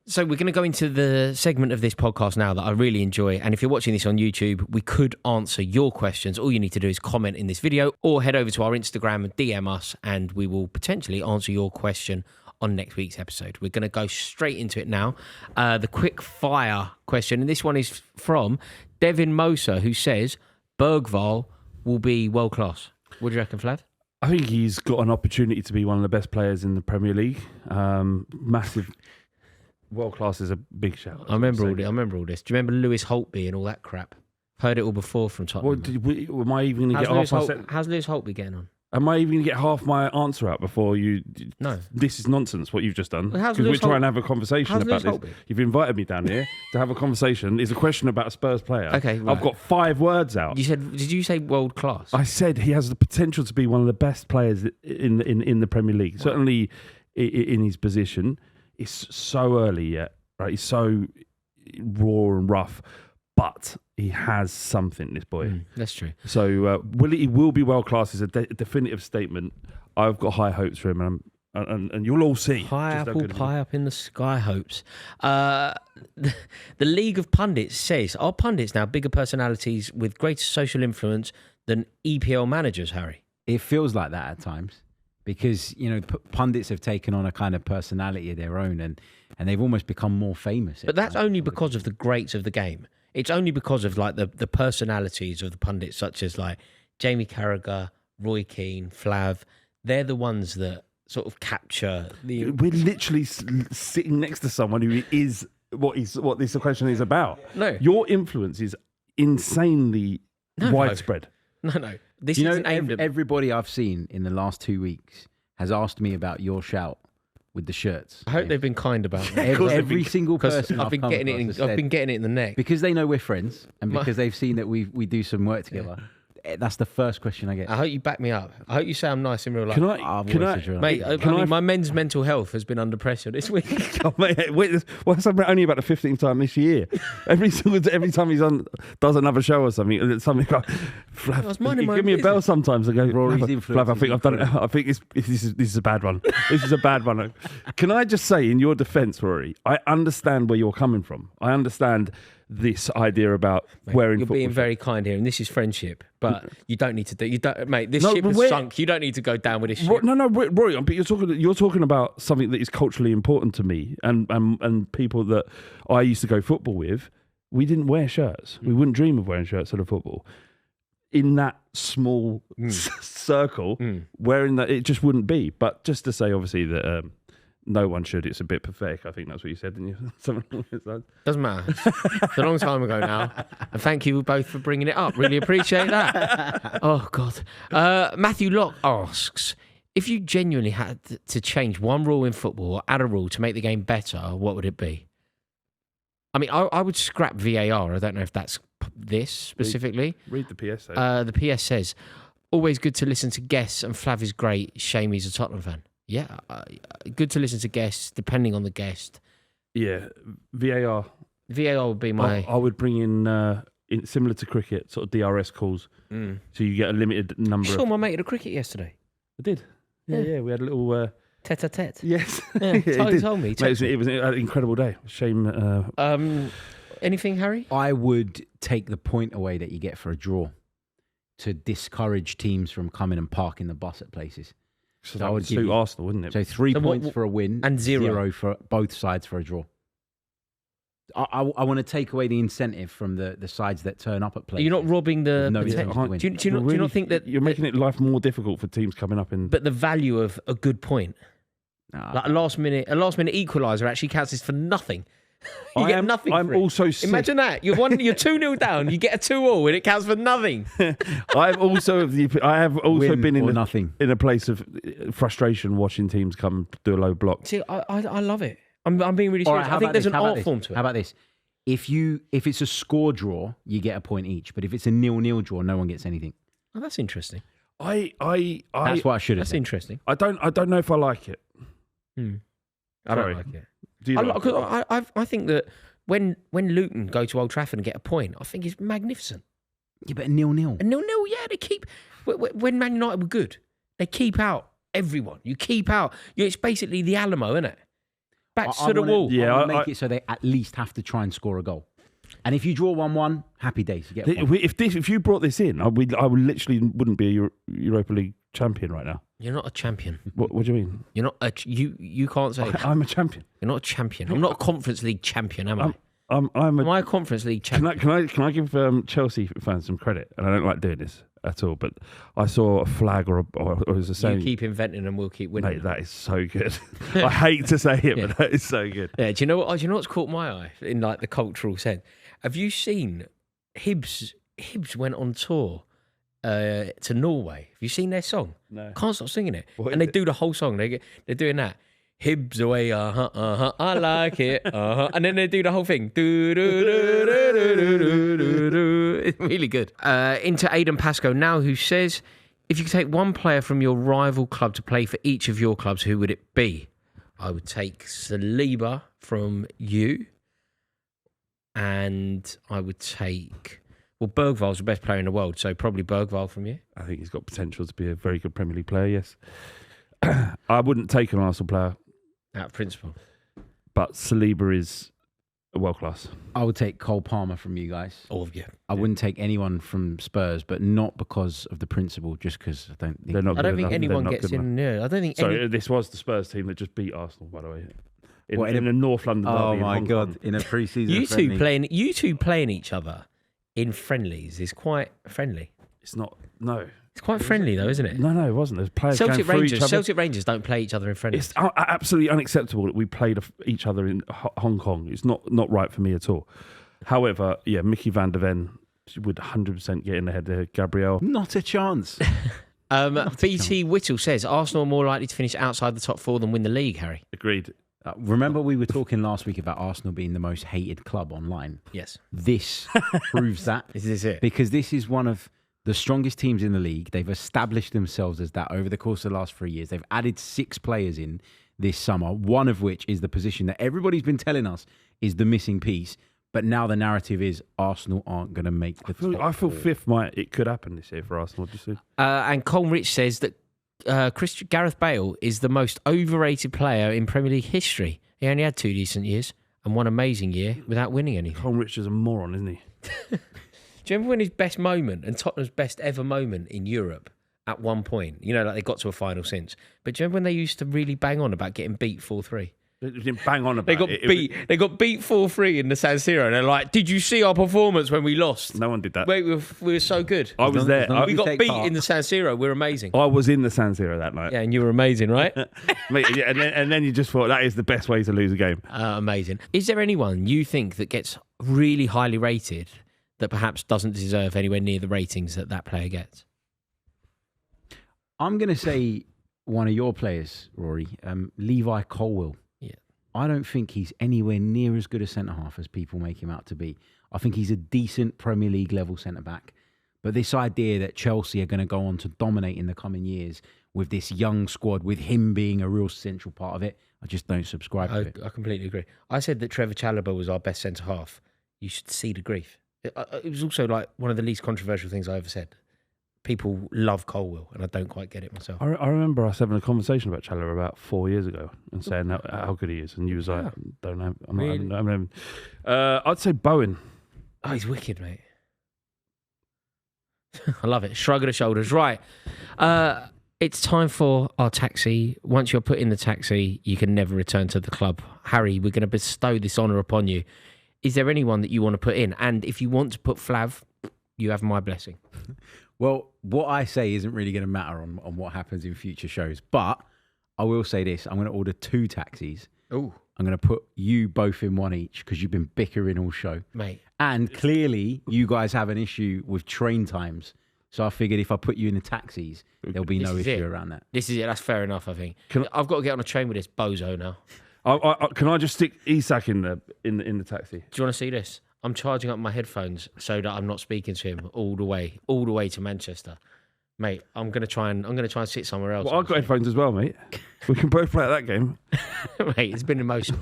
So we're going to go into the segment of this podcast now that I really enjoy. And if you're watching this on YouTube, we could answer your questions. All you need to do is comment in this video or head over to our Instagram and DM us, and we will potentially answer your question on next week's episode. We're going to go straight into it now. The quick fire question, and this one is from Devin Moser, who says, Bergvall will be world class. What do you reckon, Vlad? I think he's got an opportunity to be one of the best players in the Premier League. Massive... World class is a big shout. I remember all this. Do you remember Lewis Holtby and all that crap? Heard it all before from Tottenham. Am I even going to get half my... How's Lewis Holtby getting on? Am I even going to get half my answer out before you... No. This is nonsense, what you've just done. Because we're trying to have a conversation about this. Holtby? You've invited me down here to have a conversation. It's a question about a Spurs player. Okay, right. I've got 5 words out. Did you say world class? I said he has the potential to be one of the best players in the Premier League. Right. Certainly in his position. It's so early yet. Right, he's so raw and rough, but he has something, this boy. That's true. So he will be world class is a definitive statement. I've got high hopes for him, and you'll all see. High apple pie up in the sky hopes. The League of Pundits says, are pundits now bigger personalities with greater social influence than EPL managers, Harry? It feels like that at times. Because, pundits have taken on a kind of personality of their own and they've almost become more famous. But that's only because of the greats of the game. It's only because of like the personalities of the pundits, such as like Jamie Carragher, Roy Keane, Flav. They're the ones that sort of capture the... We're literally sitting next to someone who is what this question is about. No. Your influence is insanely widespread. No. This isn't aimed at... Everybody I've seen in the last 2 weeks has asked me about your shout with the shirts. I hope they've been kind about it. Every single person I've been getting it in the neck. Because they know we're friends and because they've seen that we do some work together. Yeah. That's the first question I get. I hope you back me up. I hope you say I'm nice in real life. My men's mental health has been under pressure this week. Oh, mate, what's only about the 15th time this year? Every time he's on, does another show or something like, Flav, give me a bell sometimes. I go, Flav, I think I've done it. I think this is a bad one. This is a bad one. Can I just say, in your defence, Rory, I understand where you're coming from. I understand this idea about wearing. You're being very kind here, and this is friendship. But you don't need to do. You don't, mate. This ship has sunk. You don't need to go down with this ship. No, Rory. But you're talking about something that is culturally important to me, and people that I used to go football with. We didn't wear shirts. We wouldn't dream of wearing shirts at a football. In that small circle, wearing that, it just wouldn't be. But just to say, obviously, that no one should. It's a bit pathetic. I think that's what you said, didn't you? Something like that. Doesn't matter. It's a long time ago now. And thank you both for bringing it up. Really appreciate that. Oh, God. Matthew Locke asks, if you genuinely had to change one rule in football or add a rule to make the game better, what would it be? I mean, I would scrap VAR. I don't know if that's this specifically. Read the PS. The PS says, always good to listen to guests, and Flav is great. Shame he's a Tottenham fan. Yeah, good to listen to guests, depending on the guest. Yeah, VAR. VAR would be my... I would bring in similar to cricket, sort of DRS calls. So you get a limited number. I saw my mate at a cricket yesterday. I did. Yeah. We had a little... Tete-a-tete. Yes. Yeah, he told me. Mate, it was an incredible day. Shame... Anything, Harry? I would take the point away that you get for a draw to discourage teams from coming and parking the bus at places. So that would suit Arsenal, wouldn't it? So 3 points for a win and zero for both sides for a draw. I want to take away the incentive from the sides that turn up at places. You're not robbing the... Do you not think that... You're making it life more difficult for teams coming up in... But the value of a good point. Like a last minute equaliser actually counts as for nothing. You get nothing. I'm also sick. Imagine that. You're 2-0 down. You get a 2-2 and it counts for nothing. I have also been in a place of frustration watching teams come do a low block. See, I love it. I'm being really serious. Right, I think there's an art form to it. How about this? If it's a score draw, you get a point each. But if it's a 0-0 draw, no one gets anything. Oh, that's interesting. That's what I should have said. That's interesting. I don't know if I like it. I don't like it. Do you like it? I think that when Luton go to Old Trafford and get a point, I think it's magnificent. Yeah, but 0-0. A 0-0, yeah, they keep... When Man United were good, they keep out everyone. You keep out... It's basically the Alamo, isn't it? Backs to the wall. Yeah, I make it so they at least have to try and score a goal. And if you draw 1-1, happy days. You get one. If you brought this in, I would literally wouldn't be a Europa League champion right now. You're not a champion. What do you mean? You're not a you can't say that. I'm a champion. You're not a champion. I'm not a Conference League champion, am I? Am I a Conference League champion? Can I give Chelsea fans some credit? And I don't like doing this at all, but I saw a flag or it was a saying. You keep inventing and we'll keep winning. Mate, that is so good. I hate to say it, but that is so good. Yeah. Do you know what's caught my eye in like the cultural sense? Have you seen Hibs? Hibs went on tour to Norway. Have you seen their song? No. Can't stop singing it. What And is they do the whole song. They're doing that. Hibs away, I like it, and then they do the whole thing. It's really good. Into Aidan Pascoe now, who says, if you could take one player from your rival club to play for each of your clubs, who would it be? I would take Saliba from you, and I would take... Well, Bergval's the best player in the world, so probably Bergval from you. I think he's got potential to be a very good Premier League player, yes. I wouldn't take an Arsenal player. Out of principle. But Saliba is world class. I would take Cole Palmer from you guys. All of you. I wouldn't take anyone from Spurs, but not because of the principle, just because I don't think... They're not I don't good think enough. anyone They're not gets good in there. I don't think Sorry, this was the Spurs team that just beat Arsenal, by the way. What, In a North London derby Oh in my Hong God, Kong. in a pre-season you friendly. two playing each other in friendlies is quite friendly. It's not, no. It's quite friendly though, isn't it? No, it wasn't. There's players going through each other. Celtic Rangers don't play each other in friendlies. It's absolutely unacceptable that we played each other in Hong Kong. It's not right for me at all. However, yeah, Mickey van der Ven would 100% get in the head of Gabriel. Not a chance. BT Whittle says Arsenal are more likely to finish outside the top four than win the league, Harry. Agreed. Remember we were talking last week about Arsenal being the most hated club online? Yes. This proves that. Is this it? Because this is one of the strongest teams in the league. They've established themselves as that over the course of the last 3 years. They've added 6 players in this summer, one of which is the position that everybody's been telling us is the missing piece. But now the narrative is Arsenal aren't going to make the top I feel four. fifth it could happen this year for Arsenal. And Cole Rich says that Gareth Bale is the most overrated player in Premier League history. He only had 2 decent years and one amazing year without winning anything. Cole Rich is a moron, isn't he? Do you remember when his best moment and Tottenham's best ever moment in Europe at one point? You know, like they got to a final since. But do you remember when they used to really bang on about getting beat 4-3? They didn't bang on about They got it. beat. They got beat 4-3 in the San Siro, and they're like, "Did you see our performance when we lost? No one did that. Wait, we were so good. I was there. We got beat in the San Siro. We're amazing. I was in the San Siro that night. Yeah, and you were amazing, right? Mate, yeah, and then you just thought that is the best way to lose a game. Amazing. Is there anyone you think that gets really highly rated that perhaps doesn't deserve anywhere near the ratings that player gets? I'm going to say one of your players, Rory, Levi Cowwell. Yeah. I don't think he's anywhere near as good a centre-half as people make him out to be. I think he's a decent Premier League level centre-back. But this idea that Chelsea are going to go on to dominate in the coming years with this young squad, with him being a real central part of it, I just don't subscribe to it. I completely agree. I said that Trevor Chalobah was our best centre-half. You should see the grief. It was also like one of the least controversial things I ever said. People love Colwell, and I don't quite get it myself. I remember us having a conversation about Chalobah about 4 years ago and saying how good he is, and you was like, "Don't know." Really? I'd say Bowen. Oh, he's wicked, mate. I love it. Shrug of the shoulders. Right. It's time for our taxi. Once you're put in the taxi, you can never return to the club. Harry, we're going to bestow this honour upon you. Is there anyone that you want to put in? And if you want to put Flav, you have my blessing. Well, what I say isn't really going to matter on what happens in future shows. But I will say this. I'm going to order 2 taxis. Oh, I'm going to put you both in one each because you've been bickering all show. mate. And clearly, you guys have an issue with train times. So I figured if I put you in the taxis, there'll be no This is issue it. around that. This is it. That's fair enough, I think. I've got to get on a train with this bozo now. Can I just stick Isak in the taxi? Do you want to see this? I'm charging up my headphones so that I'm not speaking to him all the way to Manchester. Mate, I'm gonna try and sit somewhere else. Well, I've got headphones as well, mate. We can both play at that game. Mate, it's been emotional.